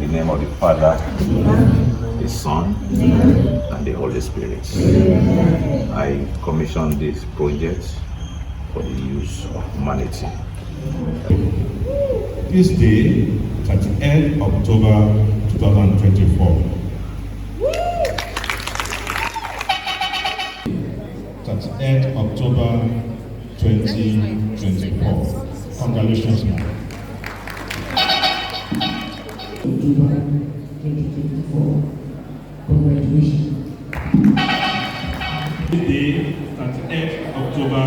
the name of the Father, the Son, and the Holy Spirit. I commissioned this project for the use of humanity. This day, 28th October 2024. 28th October 2024. Congratulations, man. October 2024. Congratulations. This day, 28th October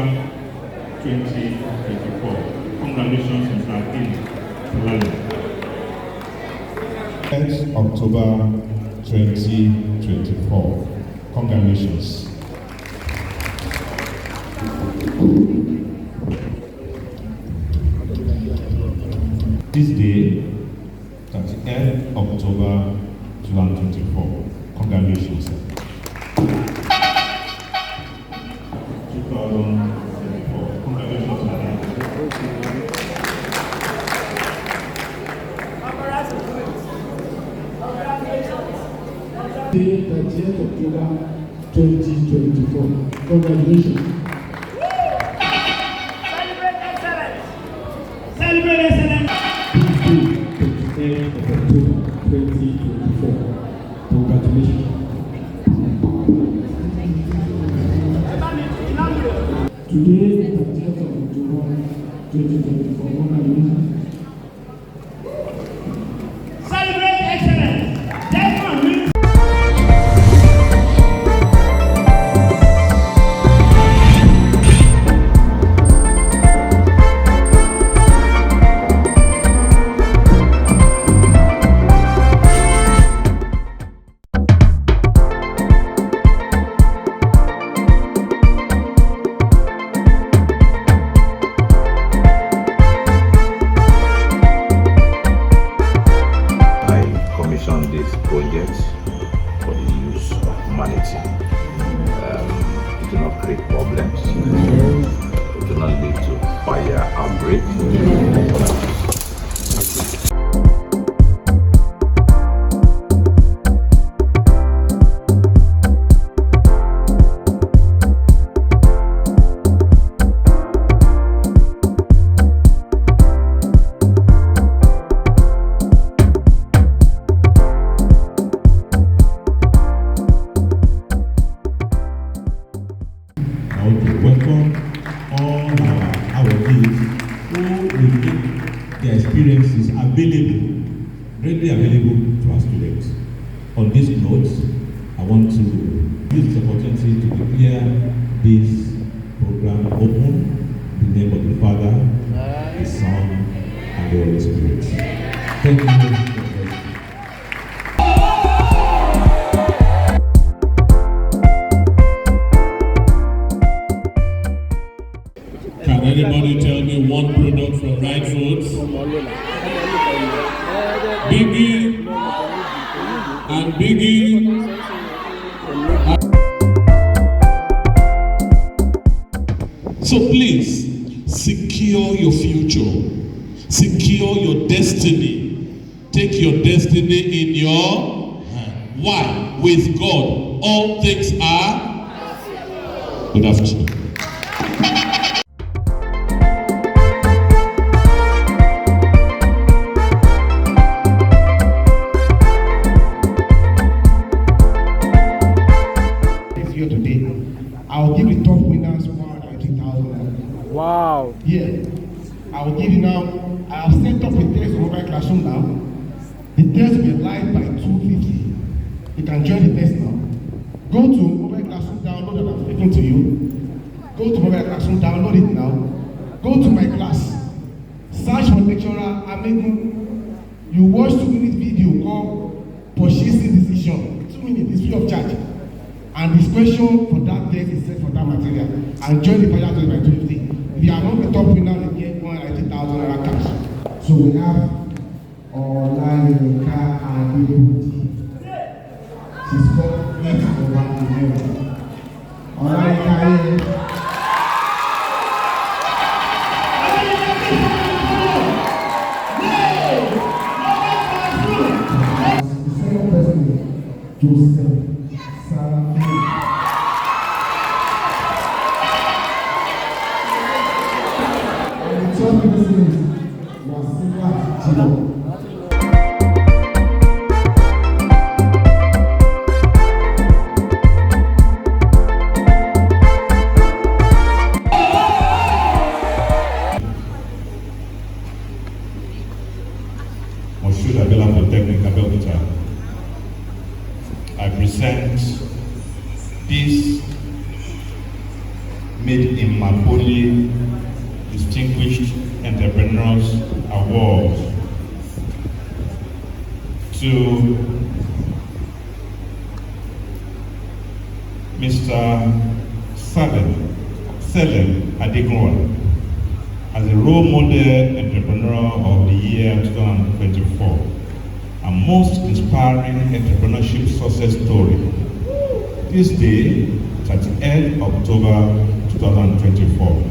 2024. Congratulations, Mr. AYINDE. 8th October 2024. Congratulations. This day, 30th October 2024. Congratulations, sir. 2024. Congratulations, madam. Day 30th October 2024. Congratulations. Celebrate excellence. Celebrate excellence. Day 30th of October 2024. Congratulations. Today, 30th of October 2024. Congratulations. Celebrate excellence. Definitely. This project for the use of humanity. It will not create problems. It will not lead to fire outbreak. I want to welcome all our awardees who will make their experiences available, readily available to our students. On this note, I want to use this opportunity to declare this program open in the name of the Father, the Son, and the Holy Spirit. Thank you. Can anybody tell me one product from Right Foods? Biggie and Biggie. So please, secure your future. Secure your destiny. Take your destiny in your hand. Why? With God, all things are. Good afternoon. Today, I'll give the top winners 190,000. Wow. Yeah, I'll give you now. I have set up a test in mobile classroom now. The test will be live by 2:50. You can join the test now. Go to mobile classroom, download that I'm speaking to you. Go to mobile classroom, download it now. Go to my class. Search for lecturer Amegun. You watch 2-minute video called Purchasing Decision. 2 minutes is free of charge. And this question for that test is set for that material. And join the final test by 2:50. If you are not the top winner, you get 190,000 naira cash. So we have Olayinka Adedoyin. She's called 8/11. Olayinka. Joseph Samuel. And the third person is Wasila Jiro. I present this Made in Mapoli Distinguished Entrepreneurs Award to Mr. Selem Adegunwa as a role model entrepreneur of the year 2024. A most inspiring entrepreneurship success story. This day, 30th October 2024.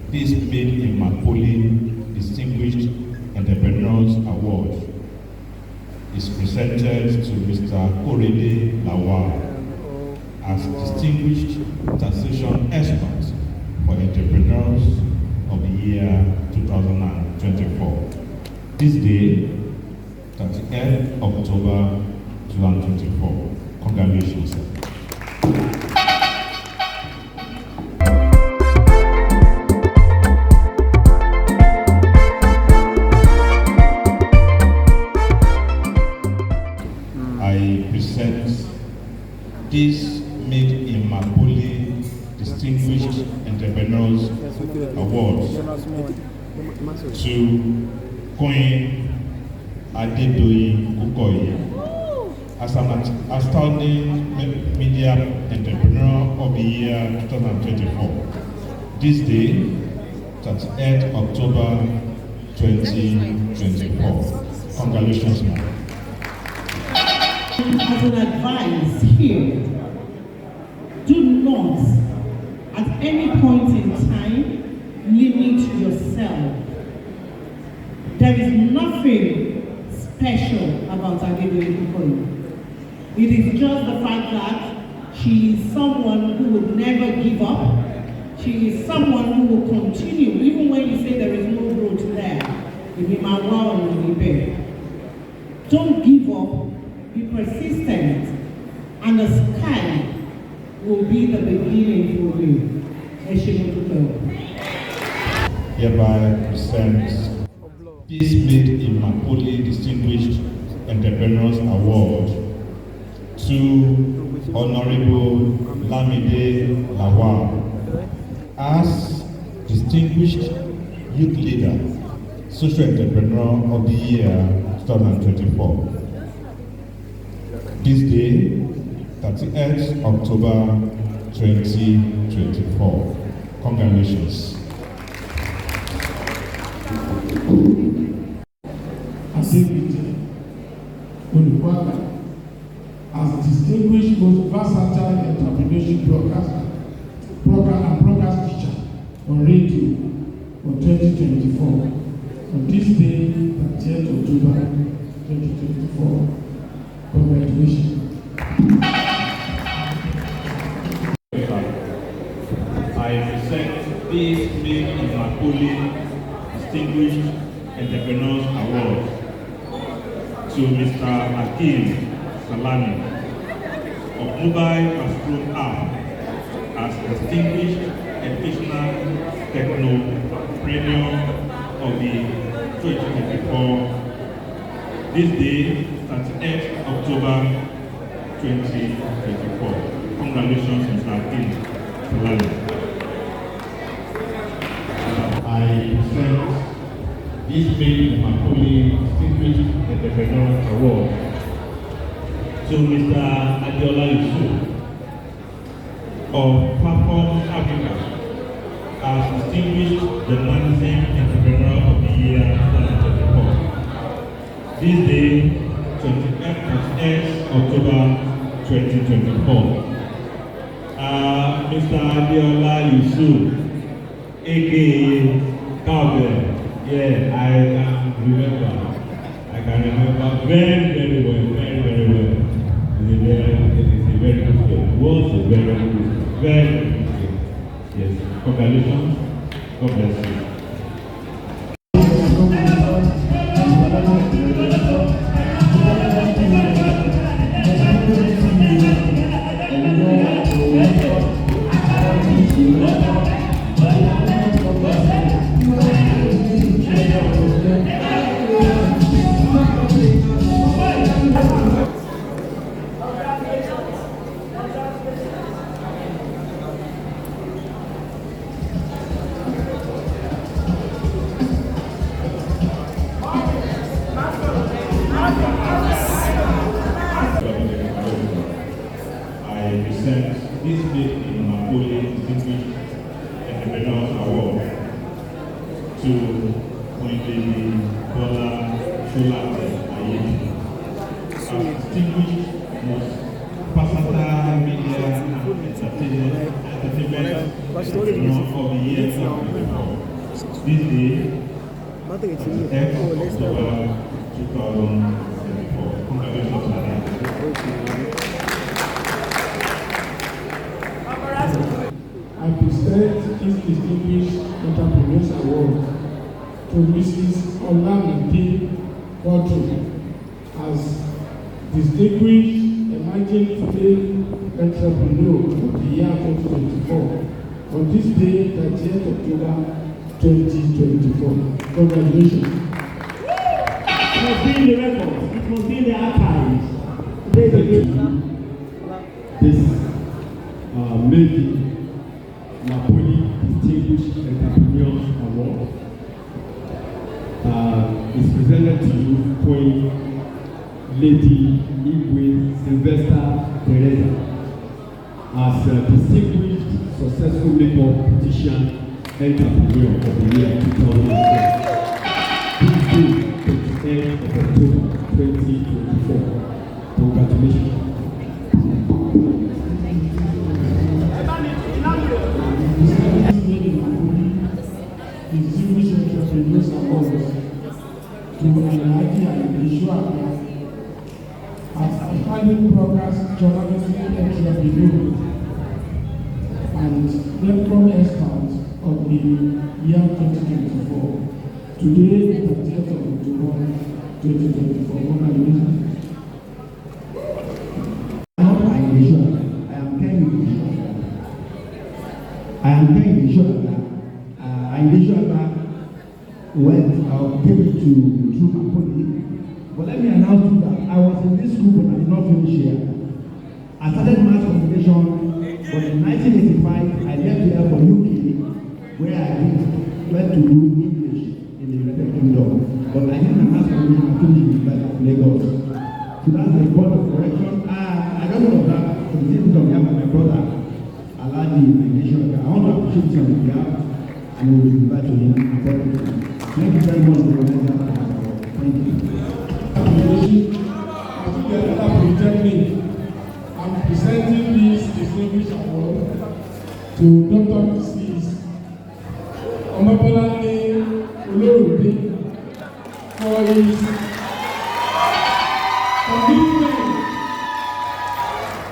This Made in Mapoli Distinguished Entrepreneurs Award is presented to Mr. Korede Lawal as Distinguished Taxation Expert for Entrepreneurs of the year 2024. This day, 30th October 2024. Congratulations, sir. I present this Made in Mapoli Distinguished Entrepreneurs Awards to Queen ADEDOYIN KUKOYI as an outstanding media entrepreneur of the year 2024. This day, 30th October 2024. Congratulations, ma'am. As an advice here, do not at any point in time limit yourself. There is nothing special about ADEDOYIN KUKOYI. It is just the fact that she is someone who would never give up. She is someone who will continue, even when you say there is no growth there. Don't give up, be persistent, and the sky will be the beginning for you. Hereby presents this Made in Mapoli Distinguished Entrepreneurs Award to Honorable Mmde Lawal as Distinguished Youth Leader, Social Entrepreneur of the year 2024. This day, 30th October 2024. Congratulations. As distinguished most versatile entrepreneurship broadcaster, broadcast teacher on radio for 2024. On this day, 30th October 2024. Congratulations. I present this Made in Mapoli Distinguished Entrepreneurs Award to Mr. Akim Salami of Mobile Classroom App as Distinguished Educational Technopreneur of the 2024. This day, 30th October 2024. Congratulations, Mr. Akim Salami. I present this Made in Mapoli Distinguished Entrepreneur Award to Mr. Adiola Yusuf of Platform Africa as Distinguished Journalism Entrepreneur of the year 2024. This day, 28th October 2024. Mr. Adiola Yusuf, aka Cowbell, Yeah, I can remember. I can remember very well, very well. It is a very good game. It was a very good game. Yes, congratulations. God bless you. I present this big Napoli Distinguished Entrepreneurs Award to Mmde Bola Sholate AYINDE, a distinguished most versatile media and entertainment entrepreneur of the year 2024. This day, 10th October 2024. Congratulations, madam. I present this distinguished entrepreneurs award to Mrs. Mmde as distinguished emerging female entrepreneur of the year 2024 on this day, 30th October 2024. Congratulations. It must be in the records. It must be in the archives. This Mmde Napoli Distinguished Entrepreneurs Award is presented to you, Queen Lady Igwe Sylvester Teresa, as a distinguished successful makeup beautician entrepreneur of the year 2004. This day, 28th of October 2024. Congratulations. Distinguished Entrepreneurs Award to Alhaji ADEDOYIN as a highly progress journalistic entrepreneur and network expert of the year 2024. Today, the 30th of October 2024. Congratulations. I am very sure that came to through Napoli. But let me announce to you that I was in this group but I did not finish here. I started mass communication, but in 1985 I left here for UK, where I went to do English in the United Kingdom. But I did my mass communication and finished in Lagos. So that's the point of correction. I don't know that for the same reason I have my brother. I want to appreciate him on behalf and we will invite him accordingly. Thank you very much for organizing that. Thank you. I'm presenting this distinguished award to Dr. Mrs. OMOBABA for his commitment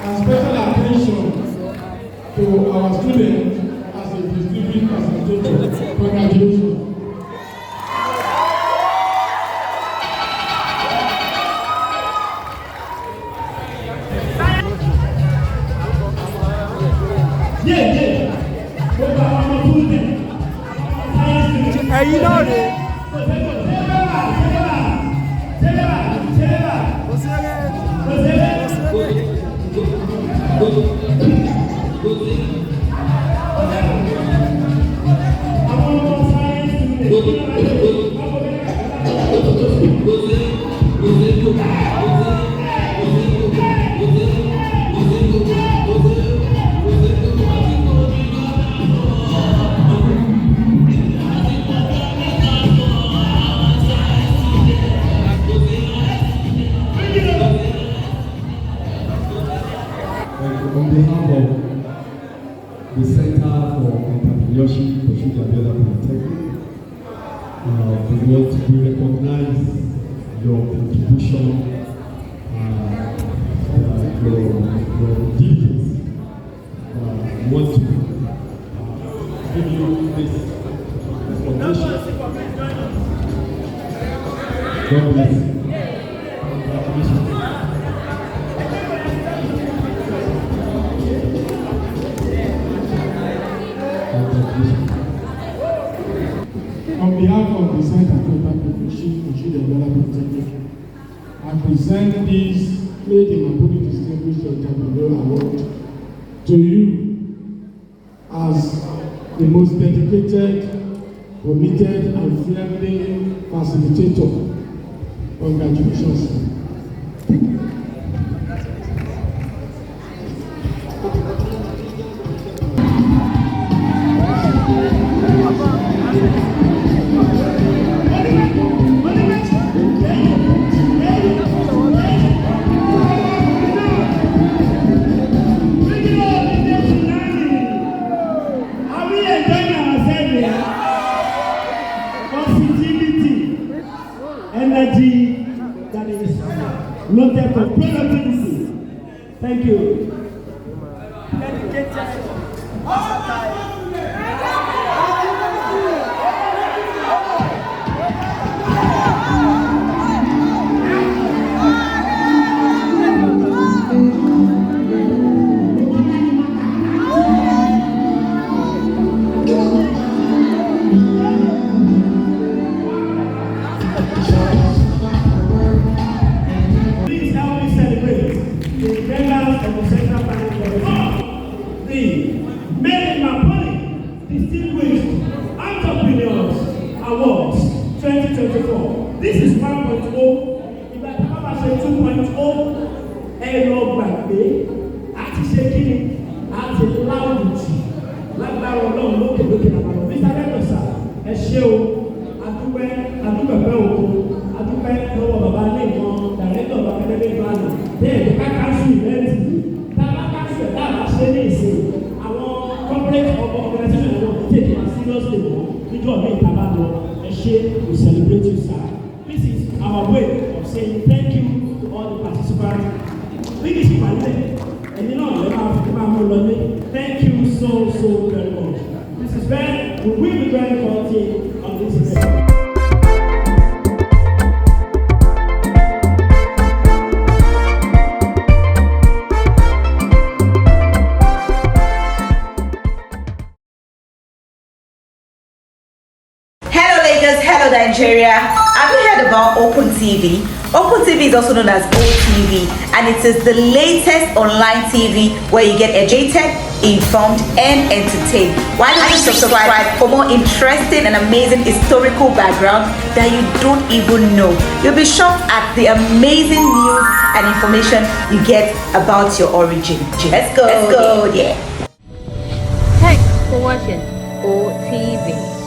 and special attention to our students as a distinguished presentator. Congratulations. ẹ̀yin náà rè é. On we recognize your contribution, your diligence. We want to give you this recognition. God bless you. Congratulations. On behalf of the Center for Partnership for Children Development Center, I present this Made in Mmde Distinguished Entrepreneur Award to you as the most dedicated, committed, and friendly facilitator. Congratulations. Energy that is loaded for productivity. Thank you. Please help me celebrate the members of the Central Planning Committee, the Made in Mmde Distinguished Entrepreneurs Awards 2024. This is 1.0. Ìgbà tí wọ́n bá ṣe 2.0, ẹ̀rọ gbàgbé àti ṣe kíni àti láwùjì lágbára ọlọ́run lókè nàbàlọ́. Mr. Rector, ẹ ṣé o, adúpẹ́ òkú, adúpẹ́ lọ́wọ́ bàbá ilé ìwọ̀n dàrẹ́tọ̀ bàbá ilé ìgbàlù. Bẹ́ẹ̀ ká káńsù ìrẹ́ǹtì, tábà káńsù ẹ̀ dáàbà ṣe ní ìsìn. Àwọn corporate organization wọn take it seriously wọ́n níjọ́ mi ìtàbá lọ. Ẹ ṣé, we celebrate you, sir. This is our way of saying thank you to all the participants. Bí kìí ṣe pàdé, ẹni náà lè máa mú lọ ní. Thank you so very much. This is very, we will be very quality on this event. Hello Nigeria, have you heard about Open TV? Open TV is also known as OTV, and it is the latest online TV where you get educated, informed, and entertained. Why don't you subscribe for more interesting and amazing historical background that you don't even know? You'll be shocked at the amazing news and information you get about your origin. Let's go, yeah. Thanks for watching OTV.